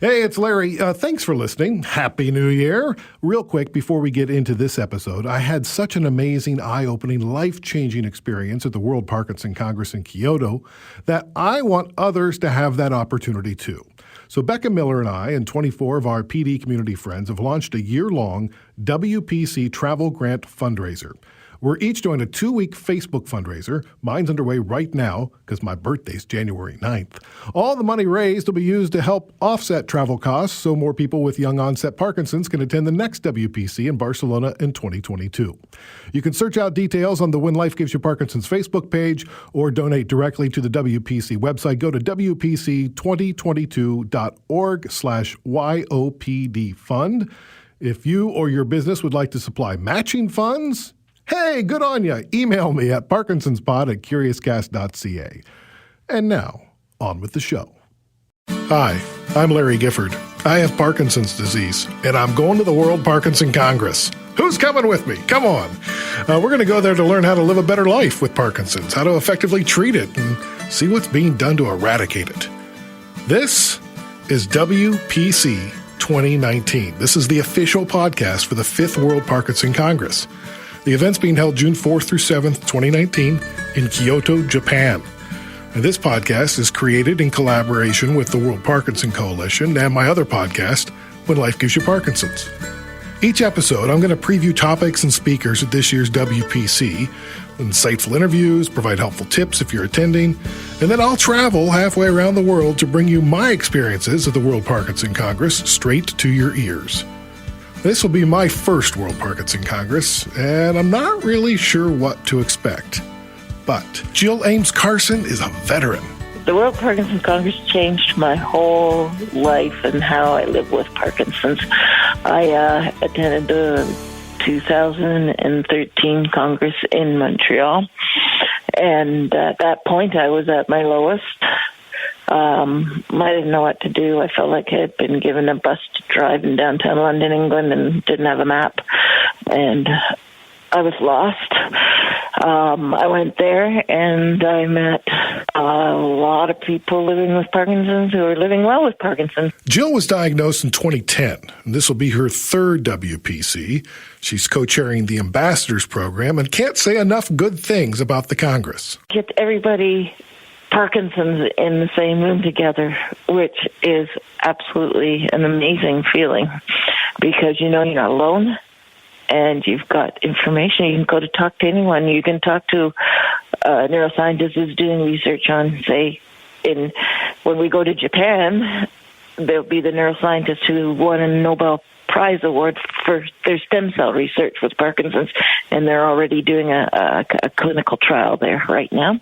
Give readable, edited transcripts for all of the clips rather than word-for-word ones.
Hey, it's Larry. Thanks for listening. Happy New Year. Real quick, before we get into this episode, I had such an amazing, eye-opening, life-changing experience at the World Parkinson Congress in Kyoto that I want others to have that opportunity too. So Becca Miller and I and 24 of our PD community friends have launched a year-long WPC travel grant fundraiser. We're each doing a 2-week Facebook fundraiser. Mine's underway right now because my birthday's January 9th. All the money raised will be used to help offset travel costs so more people with young onset Parkinson's can attend the next WPC in Barcelona in 2022. You can search out details on the When Life Gives You Parkinson's Facebook page or donate directly to the WPC website. Go to WPC2022.org/YOPD fund. If you or your business would like to supply matching funds, hey, good on ya. Email me at parkinsonspod@curiouscast.ca. And now, on with the show. Hi, I'm Larry Gifford. I have Parkinson's disease, and I'm going to the World Parkinson Congress. Who's coming with me? Come on. We're going to go there to learn how to live a better life with Parkinson's, how to effectively treat it, and see what's being done to eradicate it. This is WPC 2019. This is the official podcast for the 5th World Parkinson Congress. The event's being held June 4th through 7th, 2019 in Kyoto, Japan. And this podcast is created in collaboration with the World Parkinson Coalition and my other podcast, When Life Gives You Parkinson's. Each episode, I'm going to preview topics and speakers at this year's WPC, insightful interviews, provide helpful tips if you're attending, and then I'll travel halfway around the world to bring you my experiences at the World Parkinson Congress straight to your ears. This will be my first World Parkinson Congress, and I'm not really sure what to expect. But Jill Ames Carson is a veteran. The World Parkinson Congress changed my whole life and how I live with Parkinson's. I attended the 2013 Congress in Montreal, and at that point I was at my lowest. I didn't know what to do. I felt like I had been given a bus to drive in downtown London, England, and didn't have a map. And I was lost. I went there and I met a lot of people living with Parkinson's who are living well with Parkinson's. Jill was diagnosed in 2010, and this will be her 3rd WPC. She's co-chairing the Ambassadors Program and can't say enough good things about the Congress. Get everybody Parkinson's in the same room together, which is absolutely an amazing feeling because you know you're not alone and you've got information. You can go to talk to anyone. You can talk to a neuroscientist who's doing research on, say, when we go to Japan, there'll be the neuroscientist who won a Nobel Prize award for their stem cell research with Parkinson's, and they're already doing a clinical trial there right now.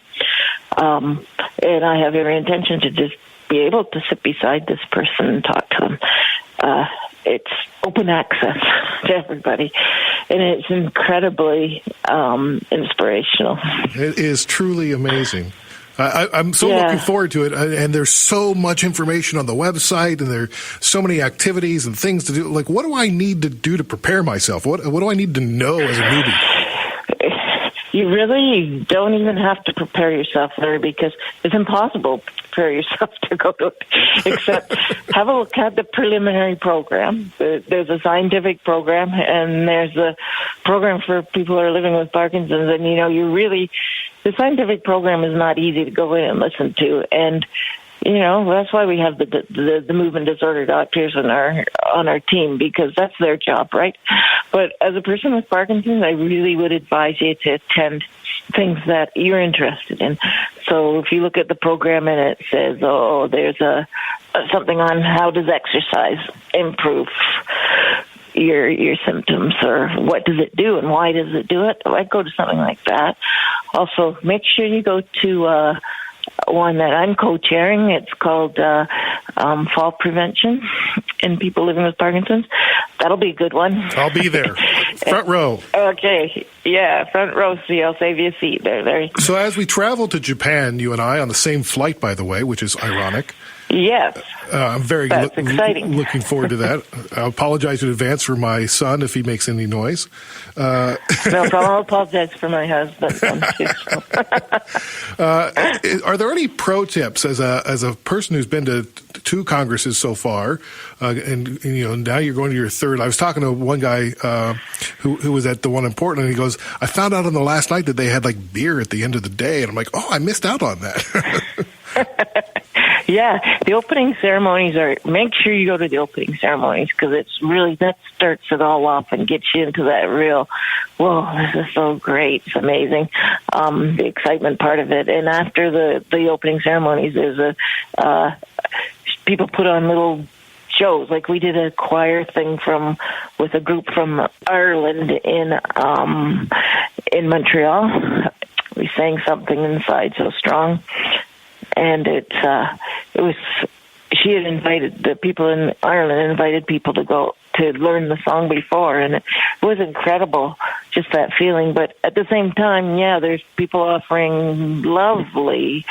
And I have every intention to just be able to sit beside this person and talk to them. It's open access to everybody, and it's incredibly inspirational. It is truly amazing. I'm so looking forward to it, and there's so much information on the website, and there's so many activities and things to do. Like, what do I need to do to prepare myself? What do I need to know as a newbie? You really don't even have to prepare yourself, Larry, because it's impossible to prepare yourself to go to it, except have a look at the preliminary program. There's a scientific program, and there's a program for people who are living with Parkinson's, and, the scientific program is not easy to go in and listen to, and that's why we have the movement disorder doctors on our team, because that's their job, right? But as a person with Parkinson's, I really would advise you to attend things that you're interested in. So if you look at the program and it says, there's something on how does exercise improve your symptoms, or what does it do and why does it do it, I'd go to something like that. Also, make sure you go to one that I'm co-chairing. It's called Fall Prevention in People Living with Parkinson's. That'll be a good one. I'll be there. Front row. Okay. Yeah, front row, so I'll save you a seat there. So as we travel to Japan, you and I, on the same flight, by the way, which is ironic, Yes. I'm very exciting. Looking forward to that. I apologize in advance for my son if he makes any noise. No problem. I'll apologize for my husband. Are there any pro tips as a person who's been to two congresses so far, and now you're going to your third? I was talking to one guy who was at the one in Portland, and he goes, "I found out on the last night that they had like beer at the end of the day," and I'm like, "Oh, I missed out on that." Yeah, the opening ceremonies make sure you go to the opening ceremonies, because it's really, that starts it all off and gets you into that real, whoa, this is so great, it's amazing, the excitement part of it. And after the opening ceremonies, there's people put on little shows. Like we did a choir thing with a group from Ireland in Montreal. We sang Something Inside So Strong. And it was, she had invited, the people in Ireland invited people to go to learn the song before, and it was incredible, just that feeling. But at the same time, yeah, there's people offering the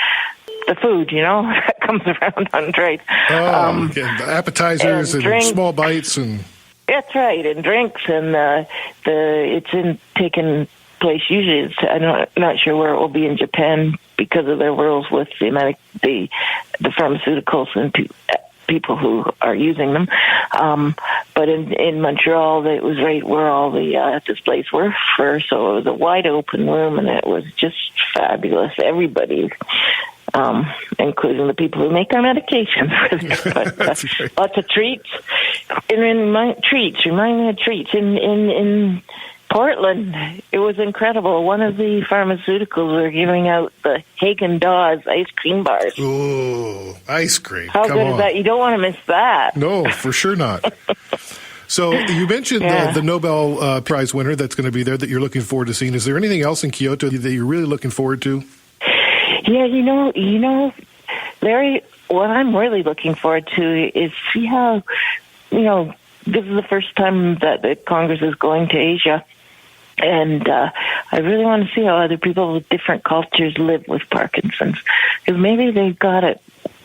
food, that comes around on trays. The appetizers and small bites and... That's right, and drinks, and it's taking place usually. I'm not sure where it will be in Japan, because of their rules with the pharmaceuticals and people who are using them. But in Montreal, it was right where all the displays were first, so it was a wide open room, and it was just fabulous. Everybody, including the people who make our medications. But, lots of treats. And remind me of treats. In Portland, it was incredible. One of the pharmaceuticals were giving out the Haagen-Dazs ice cream bars. Ooh, ice cream. How good is that? You don't want to miss that. No, for sure not. So you mentioned the Nobel Prize winner that's going to be there that you're looking forward to seeing. Is there anything else in Kyoto that you're really looking forward to? Yeah, Larry, what I'm really looking forward to is see how, this is the first time that the Congress is going to Asia. And I really want to see how other people with different cultures live with Parkinson's. Because maybe they've got it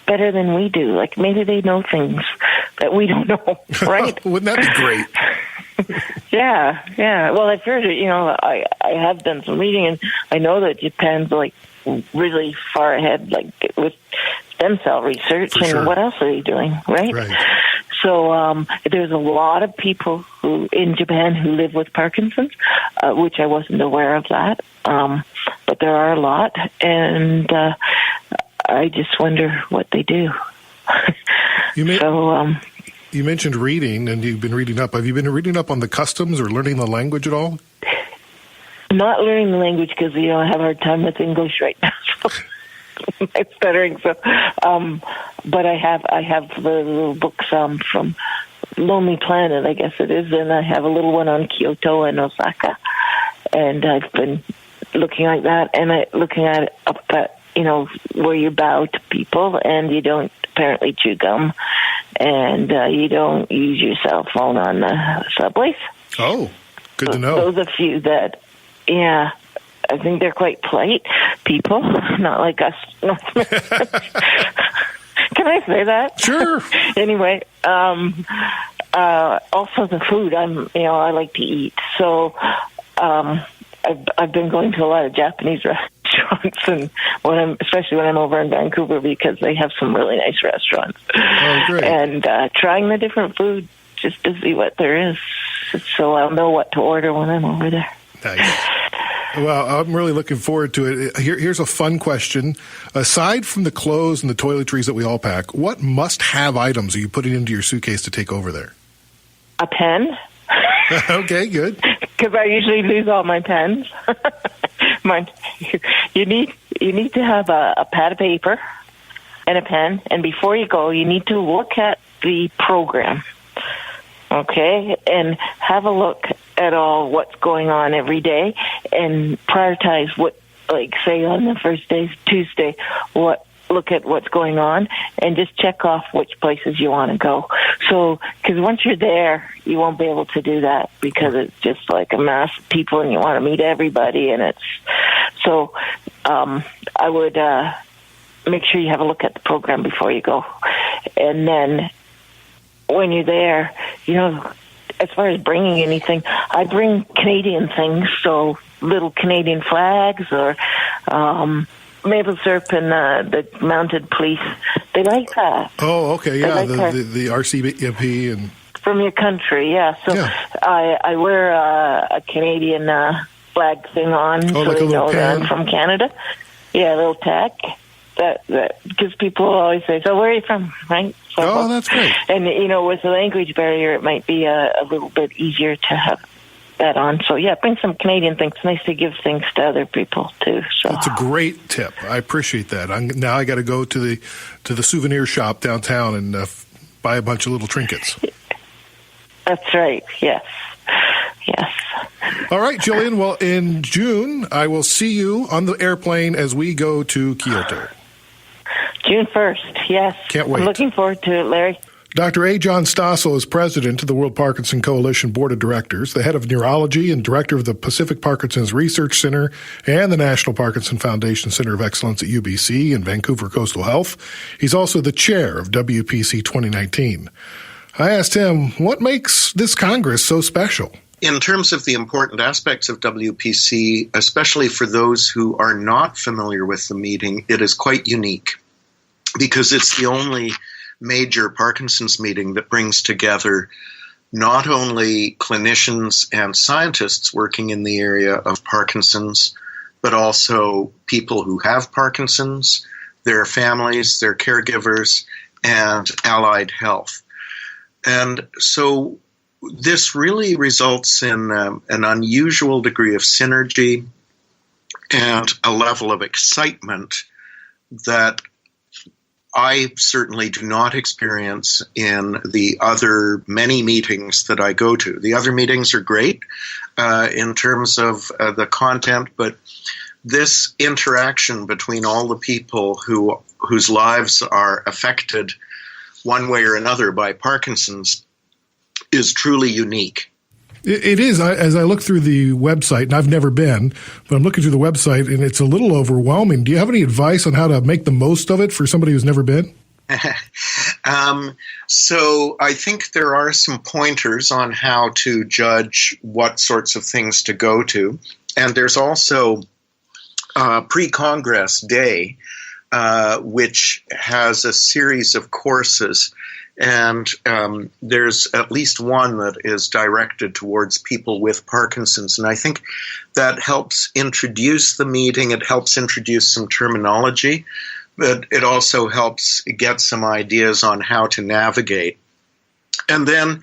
better than we do. Like maybe they know things that we don't know, right? Wouldn't that be great? Yeah. Well, I've heard it, I have done some reading, and I know that Japan's like really far ahead, like with stem cell research. For sure. What else are they doing, right? So there's a lot of people in Japan who live with Parkinson's, which I wasn't aware of that. But there are a lot, and I just wonder what they do. You mentioned reading, and you've been reading up. Have you been reading up on the customs or learning the language at all? Not learning the language because I have a hard time with English right now. So. I'm stuttering, so but I have the little books from Lonely Planet, I guess it is, and I have a little one on Kyoto and Osaka, and I've been looking like that, and looking at it up at where you bow to people, and you don't apparently chew gum, and you don't use your cell phone on the subways. Oh, good to know. Those are a few that, yeah. I think they're quite polite people, not like us. Can I say that? Sure. Anyway, also the food. I like to eat, so I've been going to a lot of Japanese restaurants, and especially when I'm over in Vancouver, because they have some really nice restaurants. Oh, great! And trying the different food just to see what there is, so I'll know what to order when I'm over there. Nice. Well, I'm really looking forward to it. Here's a fun question. Aside from the clothes and the toiletries that we all pack, what must-have items are you putting into your suitcase to take over there? A pen. Okay, good. Because I usually lose all my pens. You need to have a pad of paper and a pen, and before you go, you need to look at the program. Okay, and have a look at what's going on every day, and prioritize what, like say on the first day, Tuesday, look at what's going on, and just check off which places you want to go. So, because once you're there, you won't be able to do that because it's just like a mass of people, and you want to meet everybody, and it's so. I would make sure you have a look at the program before you go, And then when you're there, as far as bringing anything, I bring Canadian things, so little Canadian flags or maple syrup and the mounted police. They like that. Oh, okay, yeah, like the RCMP and from your country, yeah. So yeah. I wear a Canadian flag thing on, so like they know that pen. I'm from Canada. Yeah, a little tag. That because people always say, "So where are you from?" Right? So, that's great. And with the language barrier, it might be a little bit easier to have that on. So yeah, bring some Canadian things. It's nice to give things to other people too. So that's a great tip. I appreciate that. Now I got to go to the souvenir shop downtown and buy a bunch of little trinkets. That's right. Yes. Yes. All right, Jillian. Well, in June, I will see you on the airplane as we go to Kyoto. June 1st, yes. Can't wait. I'm looking forward to it, Larry. Dr. A. Jon Stoessl is president of the World Parkinson Coalition Board of Directors, the head of neurology and director of the Pacific Parkinson's Research Center and the National Parkinson Foundation Center of Excellence at UBC and Vancouver Coastal Health. He's also the chair of WPC 2019. I asked him, what makes this Congress so special? In terms of the important aspects of WPC, especially for those who are not familiar with the meeting, it is quite unique because it's the only major Parkinson's meeting that brings together not only clinicians and scientists working in the area of Parkinson's, but also people who have Parkinson's, their families, their caregivers, and allied health. And so this really results in an unusual degree of synergy and a level of excitement that I certainly do not experience in the other many meetings that I go to. The other meetings are great in terms of the content, but this interaction between all the people whose lives are affected one way or another by Parkinson's is truly unique. It is. As I look through the website, and I've never been, but I'm looking through the website, and it's a little overwhelming. Do you have any advice on how to make the most of it for somebody who's never been? So I think there are some pointers on how to judge what sorts of things to go to. And there's also pre-Congress Day, which has a series of courses. And there's at least one that is directed towards people with Parkinson's. And I think that helps introduce the meeting. It helps introduce some terminology, but it also helps get some ideas on how to navigate. And then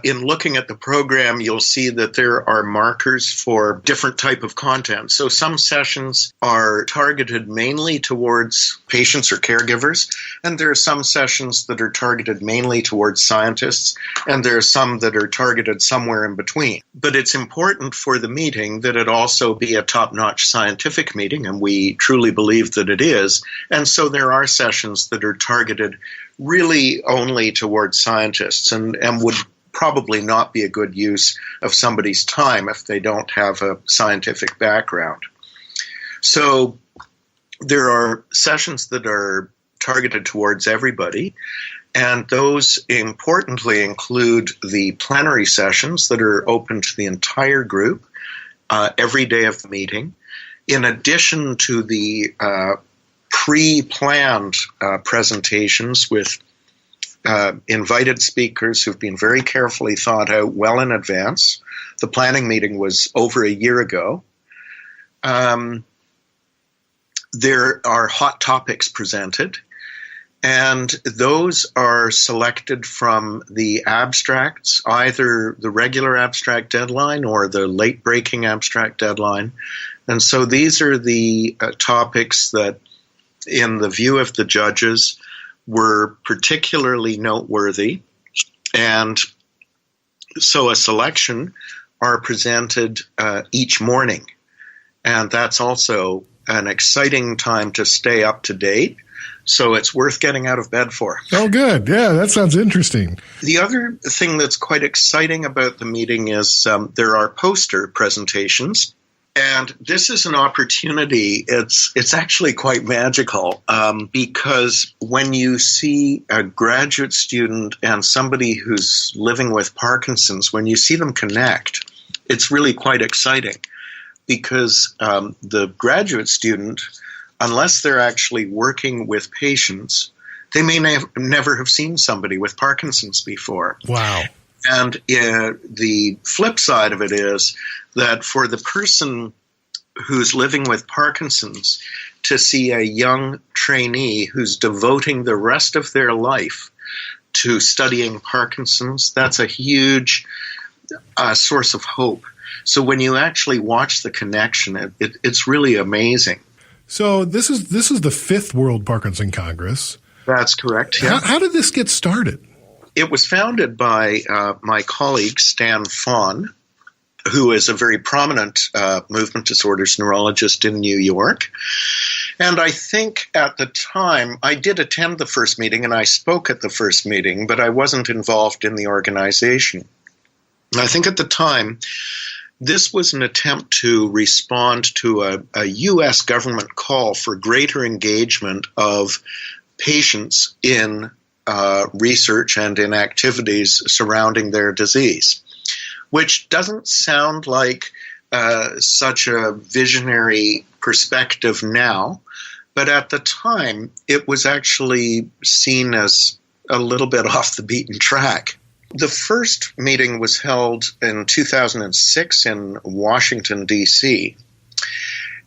in looking at the program, you'll see that there are markers for different type of content. So some sessions are targeted mainly towards patients or caregivers, and there are some sessions that are targeted mainly towards scientists, and there are some that are targeted somewhere in between. But it's important for the meeting that it also be a top-notch scientific meeting, and we truly believe that it is. And so there are sessions that are targeted really only towards scientists and would probably not be a good use of somebody's time if they don't have a scientific background. So there are sessions that are targeted towards everybody, and those importantly include the plenary sessions that are open to the entire group every day of the meeting, in addition to the pre-planned presentations with invited speakers who've been very carefully thought out well in advance. The planning meeting was over a year ago. There are hot topics presented, and those are selected from the abstracts, either the regular abstract deadline or the late-breaking abstract deadline. And so these are the topics that, in the view of the judges, were particularly noteworthy, and so a selection are presented each morning, and that's also an exciting time to stay up to date, so it's worth getting out of bed for. Oh, good. Yeah, that sounds interesting. The other thing that's quite exciting about the meeting is there are poster presentations, And this is an opportunity. It's actually quite magical because when you see a graduate student and somebody who's living with Parkinson's, when you see them connect, it's really quite exciting because the graduate student, unless they're actually working with patients, they may never have seen somebody with Parkinson's before. Wow. And the flip side of it is that for the person who's living with Parkinson's to see a young trainee who's devoting the rest of their life to studying Parkinson's, that's a huge source of hope. So when you actually watch the connection, it's really amazing. So this is the 5th World Parkinson Congress. That's correct. Yeah. How did this get started? It was founded by my colleague, Stan Fawn, who is a very prominent movement disorders neurologist in New York. And I think at the time, I did attend the first meeting and I spoke at the first meeting, but I wasn't involved in the organization. I think at the time, this was an attempt to respond to a U.S. government call for greater engagement of patients in research and in activities surrounding their disease, which doesn't sound like such a visionary perspective now, but at the time it was actually seen as a little bit off the beaten track. The first meeting was held in 2006 in Washington, D.C.,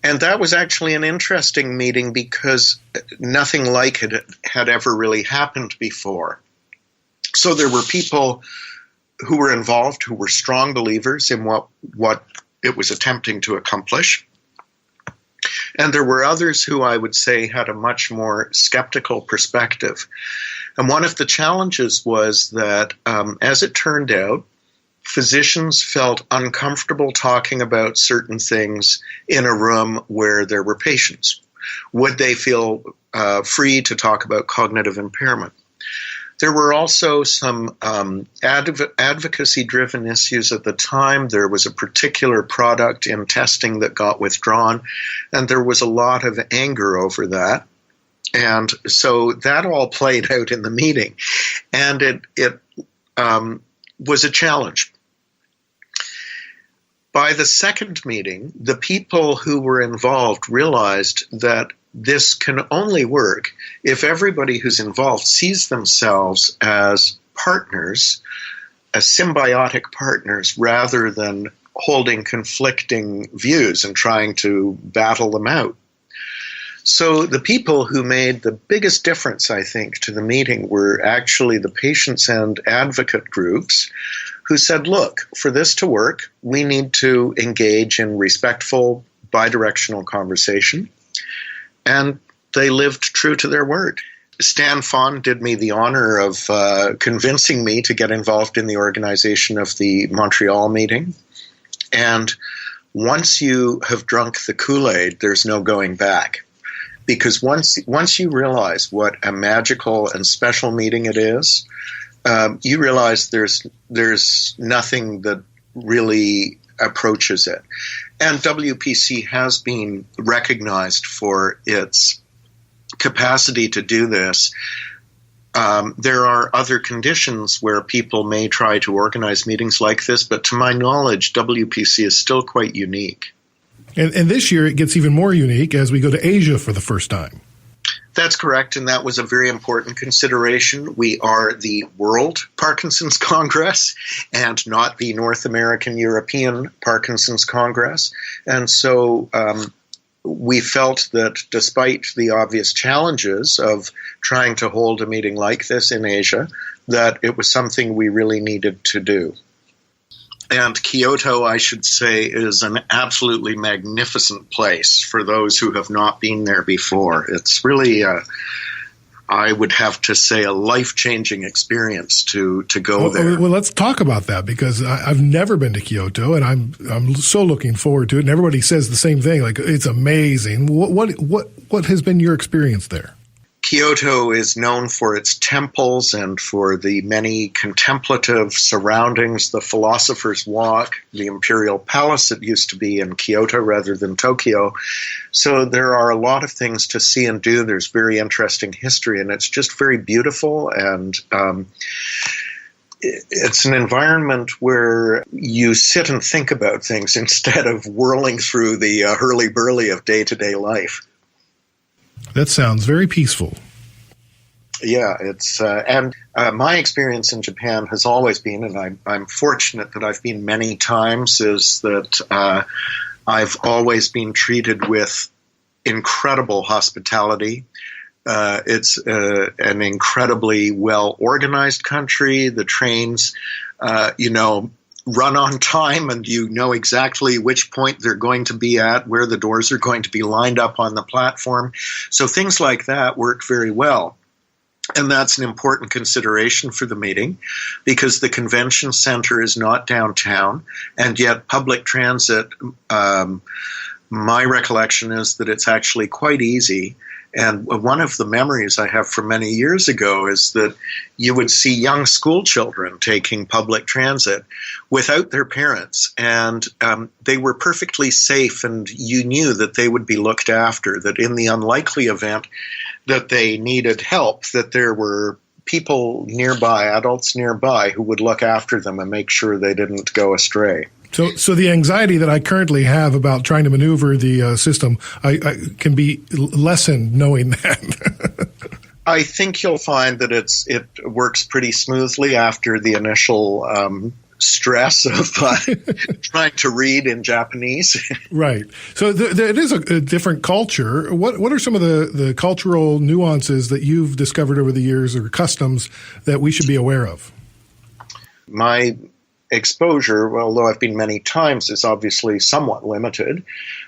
and that was actually an interesting meeting because nothing like it had ever really happened before. So there were people who were involved who were strong believers in what it was attempting to accomplish. And there were others who I would say had a much more skeptical perspective. And one of the challenges was that, as it turned out, physicians felt uncomfortable talking about certain things in a room where there were patients. Would they feel free to talk about cognitive impairment? There were also some advocacy-driven issues at the time. There was a particular product in testing that got withdrawn, and there was a lot of anger over that. And so that all played out in the meeting, and it was a challenge. By the second meeting, the people who were involved realized that this can only work if everybody who's involved sees themselves as partners, as symbiotic partners, rather than holding conflicting views and trying to battle them out. So the people who made the biggest difference, I think, to the meeting were actually the patients and advocate groups who said, look, for this to work, we need to engage in respectful, bidirectional conversation. And they lived true to their word. Stan Fawn did me the honor of convincing me to get involved in the organization of the Montreal meeting. And once you have drunk the Kool-Aid, there's no going back. Because once you realize what a magical and special meeting it is, you realize there's nothing that really approaches it. And WPC has been recognized for its capacity to do this. There are other conditions where people may try to organize meetings like this, but to my knowledge, WPC is still quite unique. And this year it gets even more unique as we go to Asia for the first time. That's correct, and that was a very important consideration. We are the World Parkinson's Congress and not the North American European Parkinson's Congress. And so we felt that despite the obvious challenges of trying to hold a meeting like this in Asia, that it was something we really needed to do. And Kyoto, I should say, is an absolutely magnificent place for those who have not been there before. It's really, I would have to say, a life-changing experience to go there. Well, let's talk about that because I've never been to Kyoto, and I'm so looking forward to it. And everybody says the same thing, like it's amazing. What has been your experience there? Kyoto is known for its temples and for the many contemplative surroundings, the Philosopher's Walk, the Imperial Palace that used to be in Kyoto rather than Tokyo. So there are a lot of things to see and do. There's very interesting history, and it's just very beautiful, and it's an environment where you sit and think about things instead of whirling through the hurly-burly of day-to-day life. That sounds very peaceful. Yeah, it's and my experience in Japan has always been, and I'm fortunate that I've been many times, is that I've always been treated with incredible hospitality. It's an incredibly well-organized country. The trains, run on time, and you know exactly which point they're going to be at, where the doors are going to be lined up on the platform. So things like that work very well. And that's an important consideration for the meeting, because the convention center is not downtown, and yet public transit, my recollection is that it's actually quite easy. And one of the memories I have from many years ago is that you would see young school children taking public transit without their parents, and they were perfectly safe, and you knew that they would be looked after, that in the unlikely event that they needed help, that there were people nearby, adults nearby, who would look after them and make sure they didn't go astray. So the anxiety that I currently have about trying to maneuver the system, I can be lessened knowing that. I think you'll find that it works pretty smoothly after the initial stress of trying to read in Japanese. Right. So it is a different culture. What are some of the cultural nuances that you've discovered over the years, or customs that we should be aware of? My exposure, although I've been many times, is obviously somewhat limited.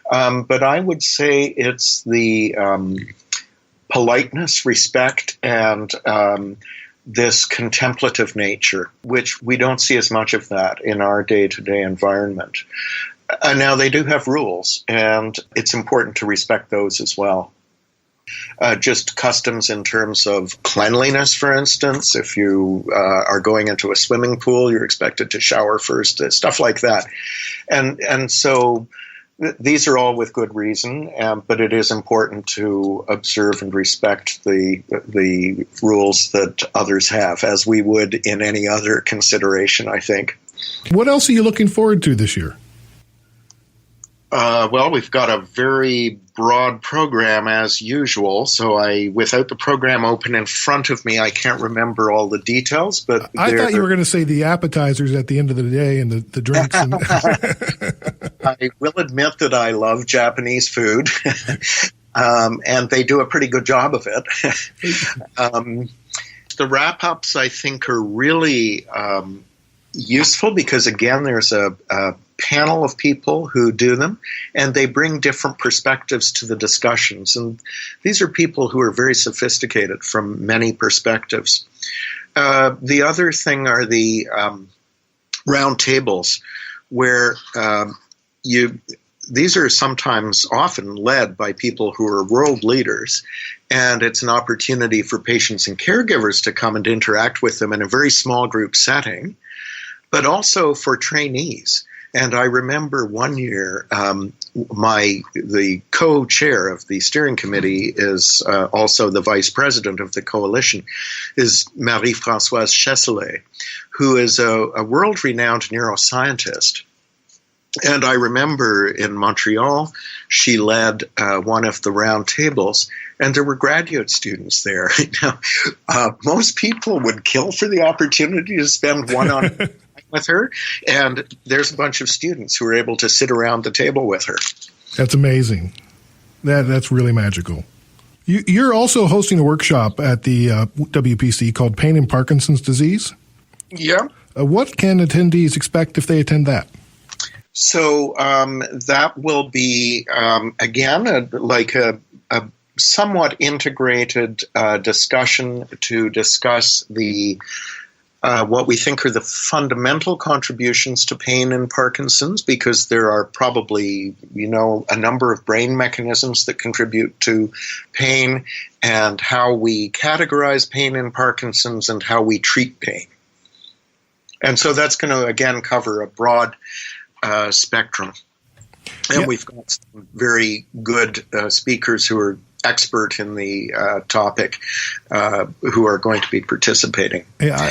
But I would say it's the politeness, respect, and this contemplative nature, which we don't see as much of that in our day-to-day environment. Now, they do have rules, and it's important to respect those as well. Just customs in terms of cleanliness, for instance. If you are going into a swimming pool, you're expected to shower first, stuff like that. And so these are all with good reason, but it is important to observe and respect the rules that others have, as we would in any other consideration, I think. What else are you looking forward to this year? Well, we've got a very broad program as usual, so without the program open in front of me, I can't remember all the details. But I thought you were going to say the appetizers at the end of the day and the drinks. I will admit that I love Japanese food, and they do a pretty good job of it. The wrap-ups, I think, are really useful because, again, there's a panel of people who do them, and they bring different perspectives to the discussions. And these are people who are very sophisticated from many perspectives. The other thing are the round tables, where these are sometimes often led by people who are world leaders, and it's an opportunity for patients and caregivers to come and interact with them in a very small group setting, but also for trainees. And I remember one year, the co-chair of the steering committee is also the vice president of the coalition, is Marie-Françoise Chesselet, who is a world-renowned neuroscientist. And I remember in Montreal, she led one of the round tables, and there were graduate students there. Now, most people would kill for the opportunity to spend one-on-one with her, and there's a bunch of students who are able to sit around the table with her. That's amazing. That's really magical. You're also hosting a workshop at the WPC called Pain and Parkinson's Disease. Yeah. What can attendees expect if they attend that? So that will be, again, a somewhat integrated discussion to discuss the what we think are the fundamental contributions to pain in Parkinson's, because there are probably, a number of brain mechanisms that contribute to pain, and how we categorize pain in Parkinson's and how we treat pain. And so that's going to, again, cover a broad spectrum. And we've got some very good speakers who are expert in the topic who are going to be participating. Yeah,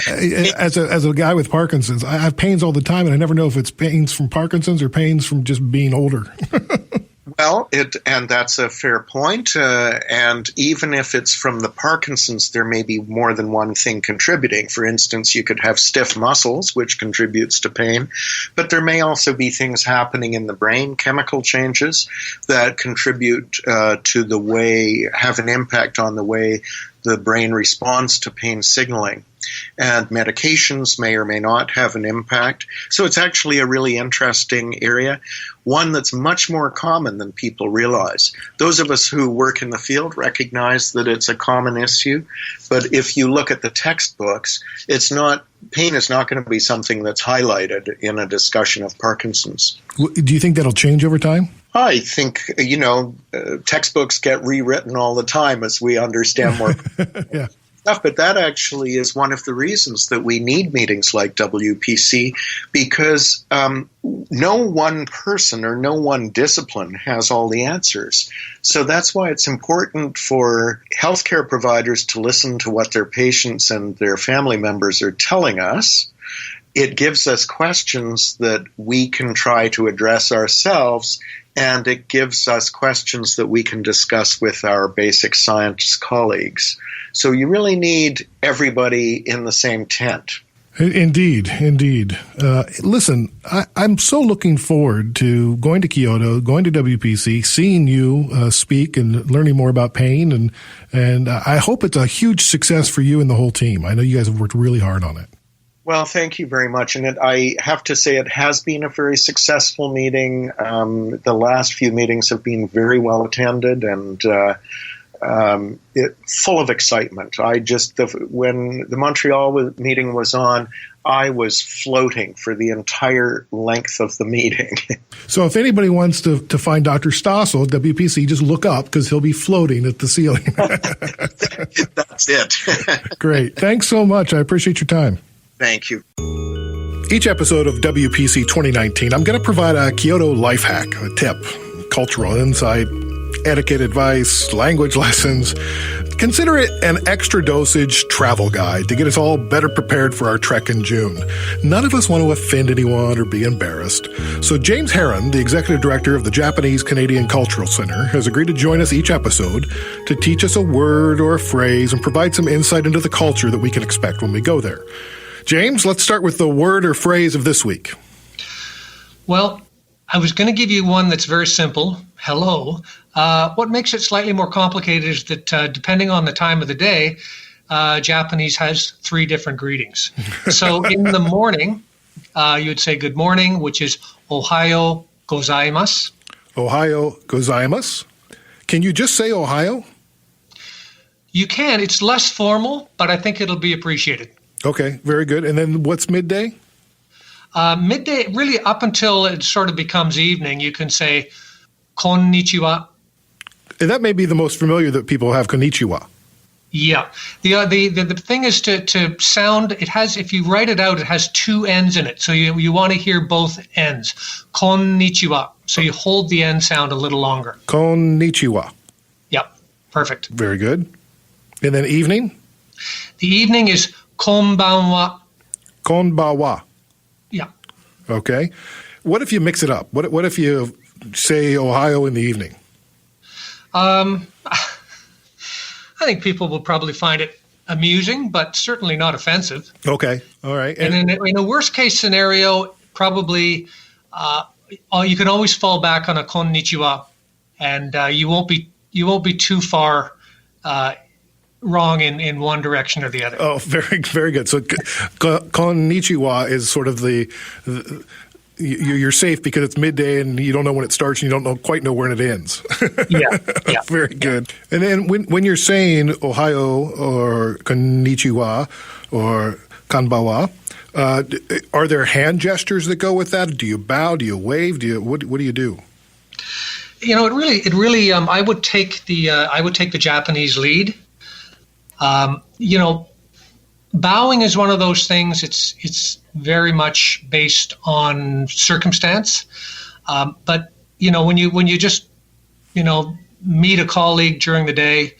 as a guy with Parkinson's, I have pains all the time, and I never know if it's pains from Parkinson's or pains from just being older. Well, and that's a fair point. And even if it's from the Parkinson's, there may be more than one thing contributing. For instance, you could have stiff muscles, which contributes to pain, but there may also be things happening in the brain, chemical changes that contribute to the way, have an impact on the way the brain responds to pain signaling. And medications may or may not have an impact. So it's actually a really interesting area, one that's much more common than people realize. Those of us who work in the field recognize that it's a common issue, but if you look at the textbooks, pain is not going to be something that's highlighted in a discussion of Parkinson's. Do you think that'll change over time? I think, textbooks get rewritten all the time as we understand more. Yeah. But that actually is one of the reasons that we need meetings like WPC, because no one person or no one discipline has all the answers. So that's why it's important for healthcare providers to listen to what their patients and their family members are telling us. It gives us questions that we can try to address ourselves, and it gives us questions that we can discuss with our basic science colleagues. So you really need everybody in the same tent. Indeed. Listen, I'm so looking forward to going to Kyoto, going to WPC, seeing you speak and learning more about pain. And I hope it's a huge success for you and the whole team. I know you guys have worked really hard on it. Well, thank you very much. And I have to say it has been a very successful meeting. The last few meetings have been very well attended and full of excitement. When the Montreal meeting was on, I was floating for the entire length of the meeting. So if anybody wants to find Dr. Stoessl at WPC, just look up because he'll be floating at the ceiling. That's it. Great. Thanks so much. I appreciate your time. Thank you. Each episode of WPC 2019, I'm going to provide a Kyoto life hack, a tip, cultural insight, etiquette advice, language lessons. Consider it an extra dosage travel guide to get us all better prepared for our trek in June. None of us want to offend anyone or be embarrassed. So James Heron, the executive director of the Japanese Canadian Cultural Center, has agreed to join us each episode to teach us a word or a phrase and provide some insight into the culture that we can expect when we go there. James, let's start with the word or phrase of this week. Well, I was going to give you one that's very simple, hello. What makes it slightly more complicated is that depending on the time of the day, Japanese has 3 different greetings. So in the morning, you would say good morning, which is Ohayo gozaimasu. Ohayo gozaimasu. Can you just say Ohio? You can. It's less formal, but I think it'll be appreciated. Okay, very good. And then what's midday? Midday, really up until it sort of becomes evening, you can say Konnichiwa. And that may be the most familiar that people have, Konnichiwa. Yeah. The thing is to sound, it has, if you write it out, it has 2 N's in it. So you want to hear both N's. Konnichiwa. So you hold the N sound a little longer. Konnichiwa. Yep. Perfect. Very good. And then evening? The evening is konbanwa. Konbanwa. Yeah. Okay. What if you mix it up? What if you say Ohio in the evening? I think people will probably find it amusing, but certainly not offensive. Okay. All right. And in a worst case scenario, probably you can always fall back on a konnichiwa, and you won't be too far wrong in one direction or the other. Oh, very, very good. So konnichiwa is sort of you're safe because it's midday and you don't know when it starts and you don't quite know when it ends. Yeah. Very good. And then when you're saying Ohio or konnichiwa or Konbawa. Are there hand gestures that go with that? Do you bow? Do you wave? What do you do? It really. I would take the Japanese lead. Bowing is one of those things. It's very much based on circumstance. But when you just meet a colleague during the day,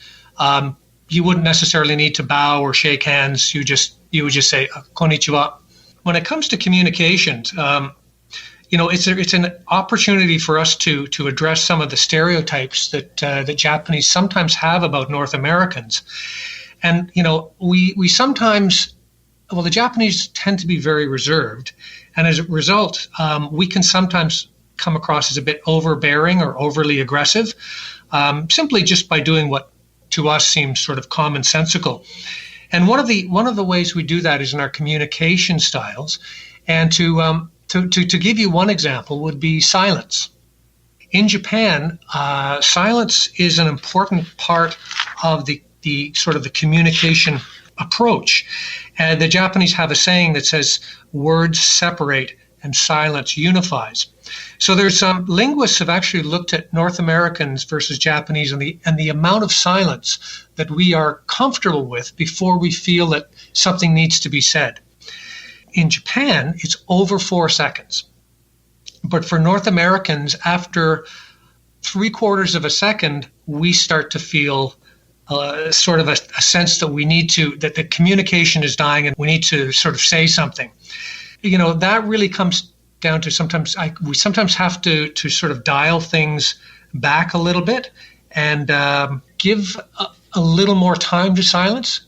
you wouldn't necessarily need to bow or shake hands. You would just say Konnichiwa. When it comes to communications, it's an opportunity for us to address some of the stereotypes that the Japanese sometimes have about North Americans. And, we sometimes, the Japanese tend to be very reserved. And as a result, we can sometimes come across as a bit overbearing or overly aggressive, simply just by doing what to us seems sort of commonsensical. And one of the ways we do that is in our communication styles. And to give you one example would be silence. In Japan, silence is an important part of the sort of the communication approach. And the Japanese have a saying that says, words separate and silence unifies. So there's some linguists have actually looked at North Americans versus Japanese and the amount of silence that we are comfortable with before we feel that something needs to be said. In Japan, it's over 4 seconds. But for North Americans, after 3/4 of a second, we start to feel sort of a sense that that the communication is dying and we need to sort of say something. That really comes down to we sometimes have to sort of dial things back a little bit and give a little more time to silence.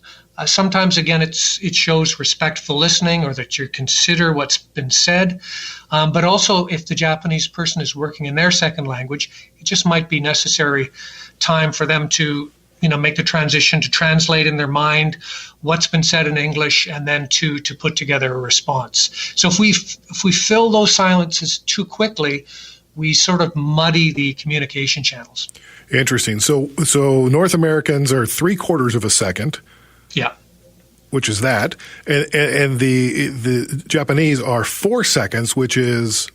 Sometimes, again, it shows respectful listening or that you consider what's been said. But also, if the Japanese person is working in their second language, it just might be necessary time for them to make the transition to translate in their mind what's been said in English and then to put together a response. So if we fill those silences too quickly, we sort of muddy the communication channels. Interesting. So North Americans are 3/4 of a second. Yeah. Which is that. And the Japanese are 4 seconds, which is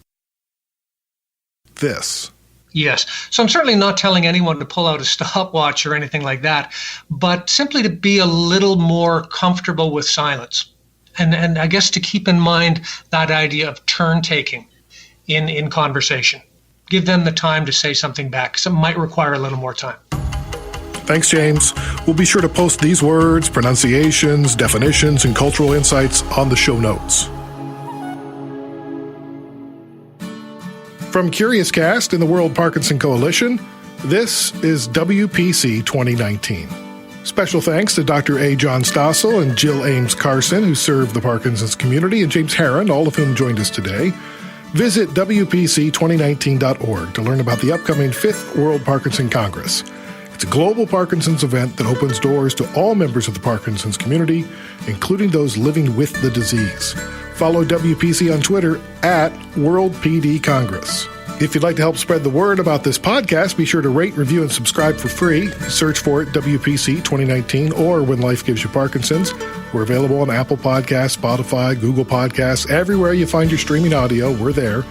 this. Yes. So I'm certainly not telling anyone to pull out a stopwatch or anything like that, but simply to be a little more comfortable with silence. And I guess to keep in mind that idea of turn taking in conversation. Give them the time to say something back. Some might require a little more time. Thanks, James. We'll be sure to post these words, pronunciations, definitions, and cultural insights on the show notes. From Curious Cast and the World Parkinson Coalition, this is WPC 2019. Special thanks to Dr. A. Jon Stoessl and Jill Ames Carson, who serve the Parkinson's community, and James Herron, all of whom joined us today. Visit WPC2019.org to learn about the upcoming 5th World Parkinson Congress. It's a global Parkinson's event that opens doors to all members of the Parkinson's community, including those living with the disease. Follow WPC on Twitter at WorldPD Congress. If you'd like to help spread the word about this podcast, be sure to rate, review, and subscribe for free. Search for it, WPC 2019, or When Life Gives You Parkinson's. We're available on Apple Podcasts, Spotify, Google Podcasts, everywhere you find your streaming audio, we're there.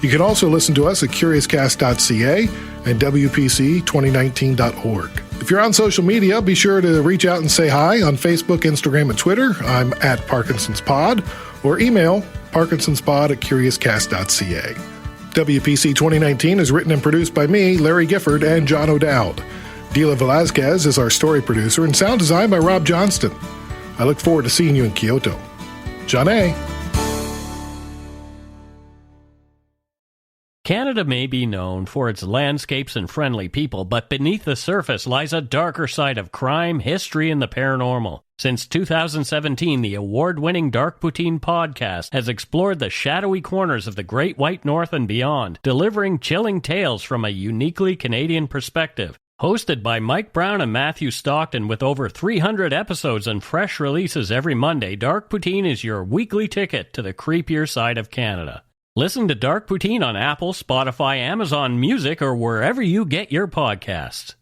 You can also listen to us at CuriousCast.ca and WPC2019.org. If you're on social media, be sure to reach out and say hi on Facebook, Instagram, and Twitter. I'm at Parkinson'sPod, or email parkinsonspod@CuriousCast.ca. WPC 2019 is written and produced by me, Larry Gifford, and John O'Dowd. Dila Velazquez is our story producer, and sound design by Rob Johnston. I look forward to seeing you in Kyoto. John A. Canada may be known for its landscapes and friendly people, but beneath the surface lies a darker side of crime, history, and the paranormal. Since 2017, the award-winning Dark Poutine podcast has explored the shadowy corners of the Great White North and beyond, delivering chilling tales from a uniquely Canadian perspective. Hosted by Mike Brown and Matthew Stockton with over 300 episodes and fresh releases every Monday, Dark Poutine is your weekly ticket to the creepier side of Canada. Listen to Dark Poutine on Apple, Spotify, Amazon Music, or wherever you get your podcasts.